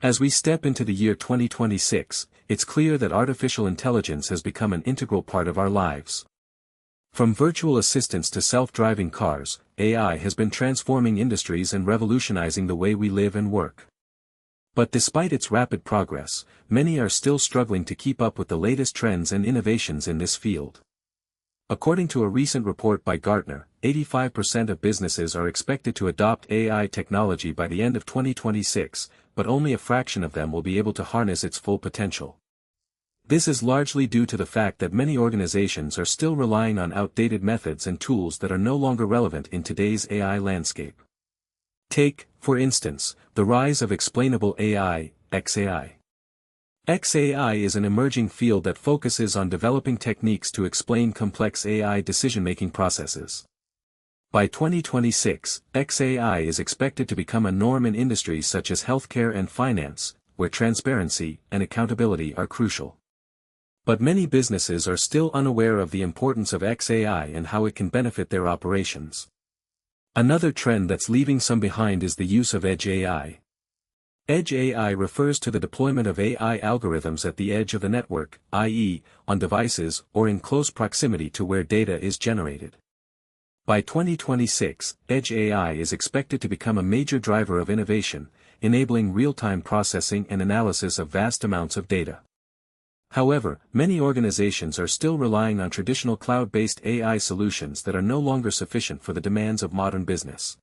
As we step into the year 2026, it's clear that artificial intelligence has become an integral part of our lives. From virtual assistants to self-driving cars, AI has been transforming industries and revolutionizing the way we live and work. But despite its rapid progress, many are still struggling to keep up with the latest trends and innovations in this field. According to a recent report by Gartner, 85% of businesses are expected to adopt AI technology by the end of 2026, but only a fraction of them will be able to harness its full potential. This is largely due to the fact that many organizations are still relying on outdated methods and tools that are no longer relevant in today's AI landscape. Take, for instance, the rise of explainable AI, XAI. XAI is an emerging field that focuses on developing techniques to explain complex AI decision-making processes. By 2026, XAI is expected to become a norm in industries such as healthcare and finance, where transparency and accountability are crucial. But many businesses are still unaware of the importance of XAI and how it can benefit their operations. Another trend that's leaving some behind is the use of Edge AI. Edge AI refers to the deployment of AI algorithms at the edge of the network, i.e., on devices or in close proximity to where data is generated. By 2026, Edge AI is expected to become a major driver of innovation, enabling real-time processing and analysis of vast amounts of data. However, many organizations are still relying on traditional cloud-based AI solutions that are no longer sufficient for the demands of modern business.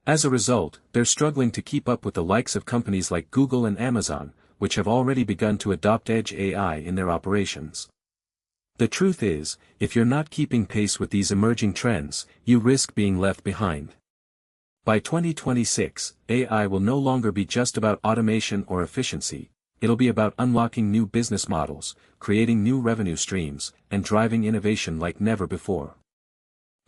As a result, they're struggling to keep up with the likes of companies like Google and Amazon, which have already begun to adopt Edge AI in their operations. The truth is, if you're not keeping pace with these emerging trends, you risk being left behind. By 2026, AI will no longer be just about automation or efficiency, it'll be about unlocking new business models, creating new revenue streams, and driving innovation like never before.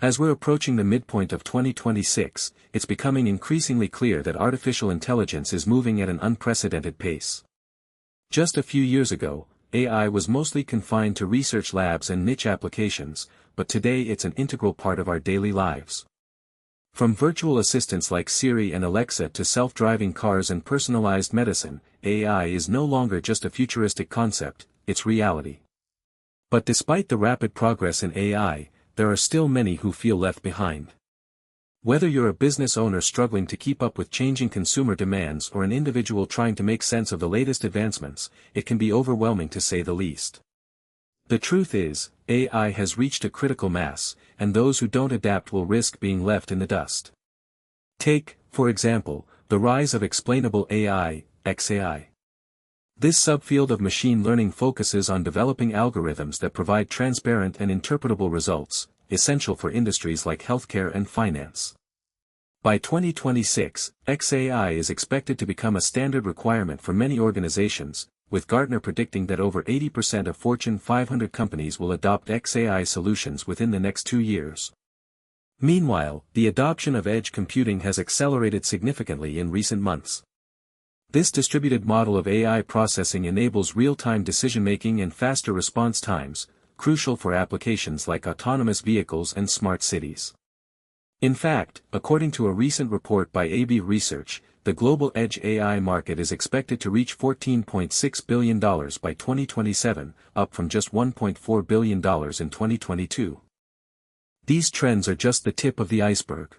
As we're approaching the midpoint of 2026, it's becoming increasingly clear that artificial intelligence is moving at an unprecedented pace. Just a few years ago, AI was mostly confined to research labs and niche applications, but today it's an integral part of our daily lives. From virtual assistants like Siri and Alexa to self-driving cars and personalized medicine, AI is no longer just a futuristic concept, it's reality. But despite the rapid progress in AI, there are still many who feel left behind. Whether you're a business owner struggling to keep up with changing consumer demands or an individual trying to make sense of the latest advancements, it can be overwhelming to say the least. The truth is, AI has reached a critical mass, and those who don't adapt will risk being left in the dust. Take, for example, the rise of explainable AI, XAI. This subfield of machine learning focuses on developing algorithms that provide transparent and interpretable results, essential for industries like healthcare and finance. By 2026, XAI is expected to become a standard requirement for many organizations, with Gartner predicting that over 80% of Fortune 500 companies will adopt XAI solutions within the next 2 years. Meanwhile, the adoption of edge computing has accelerated significantly in recent months. This distributed model of AI processing enables real-time decision-making and faster response times, crucial for applications like autonomous vehicles and smart cities. In fact, according to a recent report by AB Research, the global edge AI market is expected to reach $14.6 billion by 2027, up from just $1.4 billion in 2022. These trends are just the tip of the iceberg.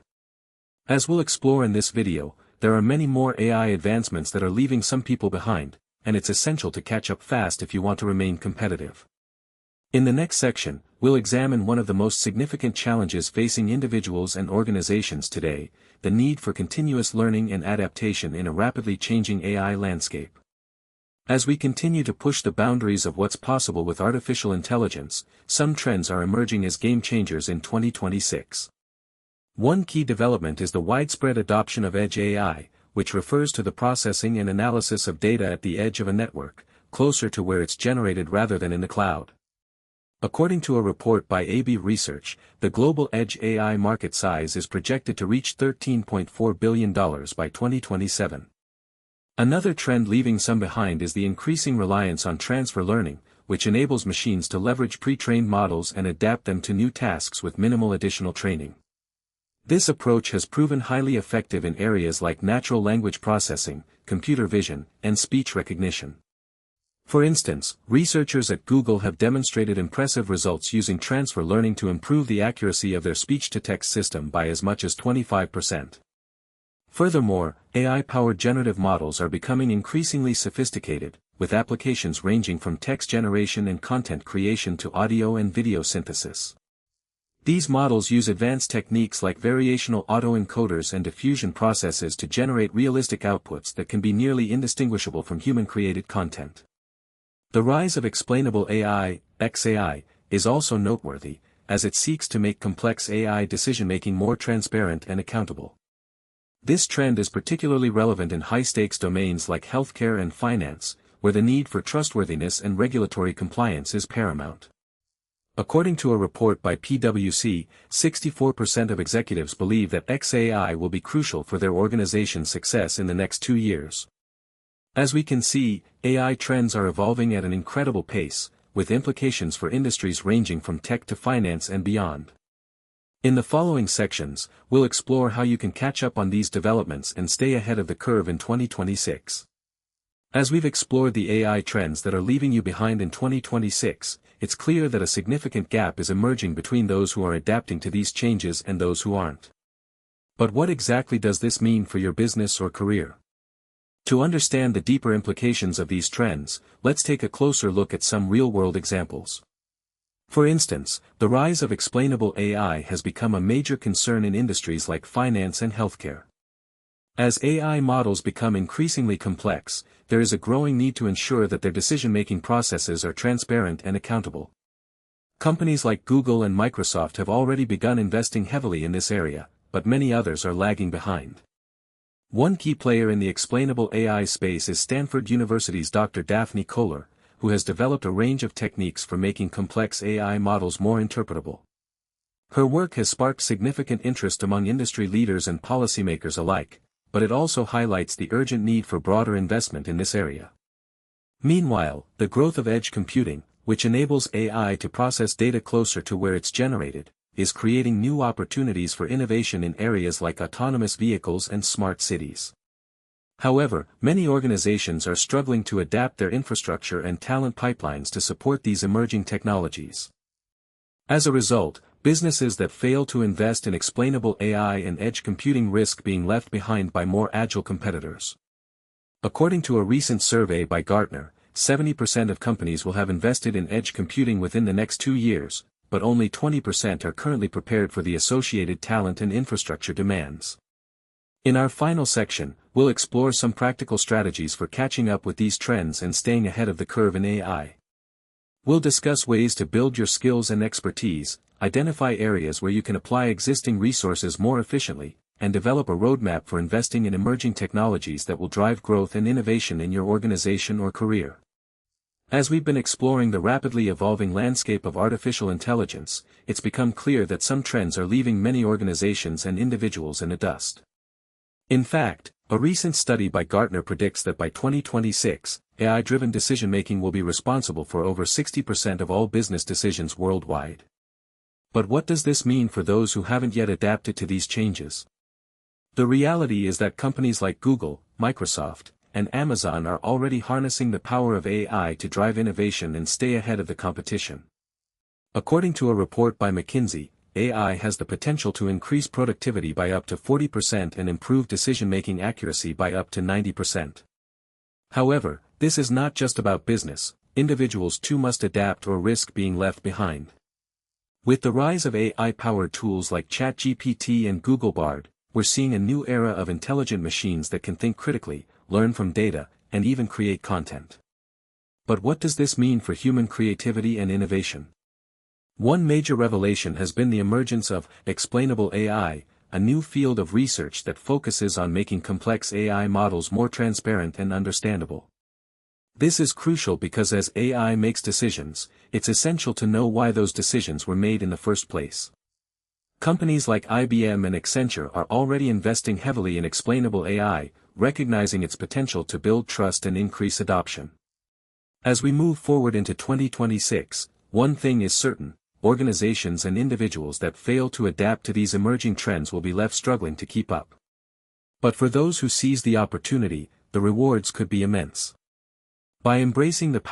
As we'll explore in this video, there are many more AI advancements that are leaving some people behind, and it's essential to catch up fast if you want to remain competitive. In the next section, we'll examine one of the most significant challenges facing individuals and organizations today, the need for continuous learning and adaptation in a rapidly changing AI landscape. As we continue to push the boundaries of what's possible with artificial intelligence, some trends are emerging as game changers in 2026. One key development is the widespread adoption of Edge AI, which refers to the processing and analysis of data at the edge of a network, closer to where it's generated rather than in the cloud. According to a report by AB Research, the global Edge AI market size is projected to reach $13.4 billion by 2027. Another trend leaving some behind is the increasing reliance on transfer learning, which enables machines to leverage pre-trained models and adapt them to new tasks with minimal additional training. This approach has proven highly effective in areas like natural language processing, computer vision, and speech recognition. For instance, researchers at Google have demonstrated impressive results using transfer learning to improve the accuracy of their speech-to-text system by as much as 25%. Furthermore, AI-powered generative models are becoming increasingly sophisticated, with applications ranging from text generation and content creation to audio and video synthesis. These models use advanced techniques like variational autoencoders and diffusion processes to generate realistic outputs that can be nearly indistinguishable from human-created content. The rise of explainable AI, XAI, is also noteworthy, as it seeks to make complex AI decision-making more transparent and accountable. This trend is particularly relevant in high-stakes domains like healthcare and finance, where the need for trustworthiness and regulatory compliance is paramount. According to a report by PwC, 64% of executives believe that XAI will be crucial for their organization's success in the next 2 years. As we can see, AI trends are evolving at an incredible pace, with implications for industries ranging from tech to finance and beyond. In the following sections, we'll explore how you can catch up on these developments and stay ahead of the curve in 2026. As we've explored the AI trends that are leaving you behind in 2026, it's clear that a significant gap is emerging between those who are adapting to these changes and those who aren't. But what exactly does this mean for your business or career? To understand the deeper implications of these trends, let's take a closer look at some real-world examples. For instance, the rise of explainable AI has become a major concern in industries like finance and healthcare. As AI models become increasingly complex, there is a growing need to ensure that their decision-making processes are transparent and accountable. Companies like Google and Microsoft have already begun investing heavily in this area, but many others are lagging behind. One key player in the explainable AI space is Stanford University's Dr. Daphne Koller, who has developed a range of techniques for making complex AI models more interpretable. Her work has sparked significant interest among industry leaders and policymakers alike, but it also highlights the urgent need for broader investment in this area. Meanwhile, the growth of edge computing, which enables AI to process data closer to where it's generated, is creating new opportunities for innovation in areas like autonomous vehicles and smart cities. However, many organizations are struggling to adapt their infrastructure and talent pipelines to support these emerging technologies. As a result, businesses that fail to invest in explainable AI and edge computing risk being left behind by more agile competitors. According to a recent survey by Gartner, 70% of companies will have invested in edge computing within the next 2 years, but only 20% are currently prepared for the associated talent and infrastructure demands. In our final section, we'll explore some practical strategies for catching up with these trends and staying ahead of the curve in AI. We'll discuss ways to build your skills and expertise, identify areas where you can apply existing resources more efficiently, and develop a roadmap for investing in emerging technologies that will drive growth and innovation in your organization or career. As we've been exploring the rapidly evolving landscape of artificial intelligence, it's become clear that some trends are leaving many organizations and individuals in the dust. In fact, a recent study by Gartner predicts that by 2026, AI-driven decision-making will be responsible for over 60% of all business decisions worldwide. But what does this mean for those who haven't yet adapted to these changes? The reality is that companies like Google, Microsoft, and Amazon are already harnessing the power of AI to drive innovation and stay ahead of the competition. According to a report by McKinsey, AI has the potential to increase productivity by up to 40% and improve decision-making accuracy by up to 90%. However, this is not just about business, individuals too must adapt or risk being left behind. With the rise of AI-powered tools like ChatGPT and Google Bard, we're seeing a new era of intelligent machines that can think critically, learn from data, and even create content. But what does this mean for human creativity and innovation? One major revelation has been the emergence of explainable AI, a new field of research that focuses on making complex AI models more transparent and understandable. This is crucial because as AI makes decisions, it's essential to know why those decisions were made in the first place. Companies like IBM and Accenture are already investing heavily in explainable AI, recognizing its potential to build trust and increase adoption. As we move forward into 2026, one thing is certain: organizations and individuals that fail to adapt to these emerging trends will be left struggling to keep up. But for those who seize the opportunity, the rewards could be immense. By embracing the